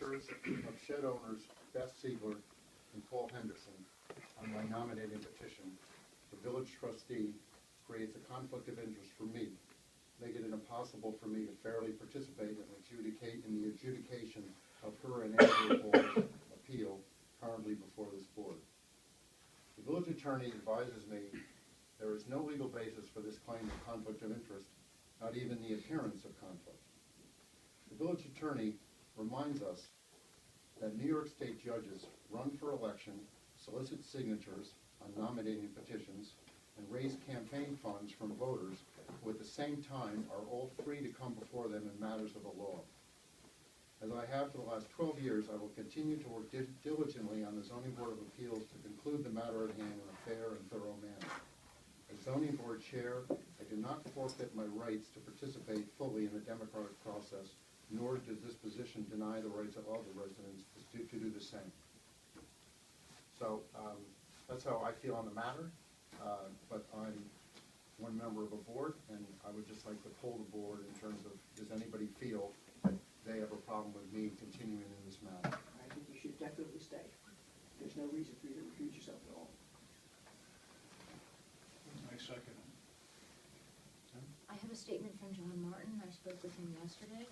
signatures of shed owners Beth Siegler and Paul Henderson on my nominating petition, the village trustee creates a conflict of interest for me, making it impossible for me to fairly participate in the adjudication of her inalienable appeal currently before this board. The village attorney advises me there is no legal basis for this claim of conflict of interest, not even the appearance of conflict. The village attorney reminds us that New York State judges run for election, solicit signatures on nominating petitions, and raise campaign funds from voters who at the same time are all free to come before them in matters of the law. As I have for the last 12 years, I will continue to work diligently on the Zoning Board of Appeals to conclude the matter at hand in a fair and thorough manner. As Zoning Board Chair, I do not forfeit my rights to participate fully in the democratic process, nor does this position deny the rights of other residents to do the same. So that's how I feel on the matter, but I'm one member of a board, and I would just like to poll the board in terms of, does anybody feel that they have a problem with me continuing in this matter? I think you should definitely stay. There's no reason for you to recuse yourself at all. I second it. I have a statement from John Martin. I spoke with him yesterday.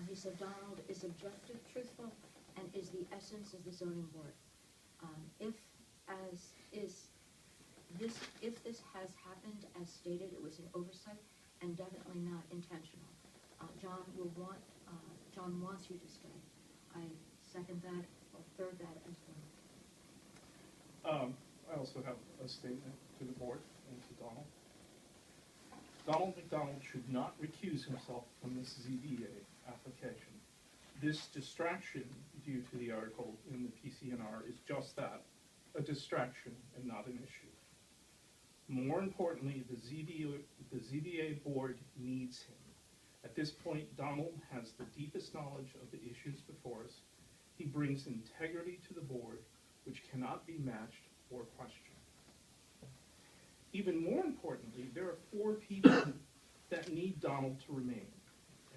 He said Donald is objective, truthful, and is the essence of the zoning board. If this has happened as stated, it was an oversight and definitely not intentional. John wants you to stay. I second that or third that as well. I also have a statement to the board and to Donald. Donald MacDonald should not recuse himself from this ZBA application. This distraction due to the article in the PCNR is just that, a distraction and not an issue. More importantly, the ZBA board needs him. At this point, Donald has the deepest knowledge of the issues before us. He brings integrity to the board, which cannot be matched or questioned. Even more importantly, there are 4 people that need Donald to remain: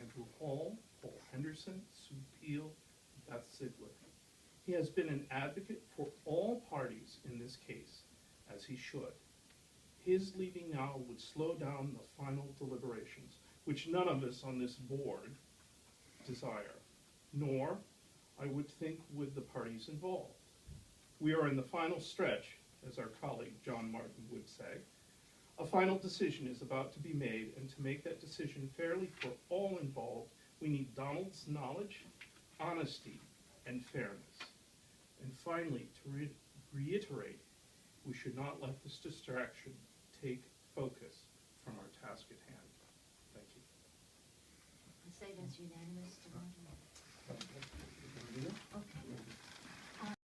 Andrew Hall, Paul Henderson, Sue Peel, Beth Ziegler. He has been an advocate for all parties in this case, as he should. His leaving now would slow down the final deliberations, which none of us on this board desire, nor, I would think, would the parties involved. We are in the final stretch, as our colleague John Martin would say. A final decision is about to be made, and to make that decision fairly for all involved, we need Donald's knowledge, honesty, and fairness. And finally, to reiterate, we should not let this distraction take focus from our task at hand. Thank you. I say that's unanimous. Can we do that?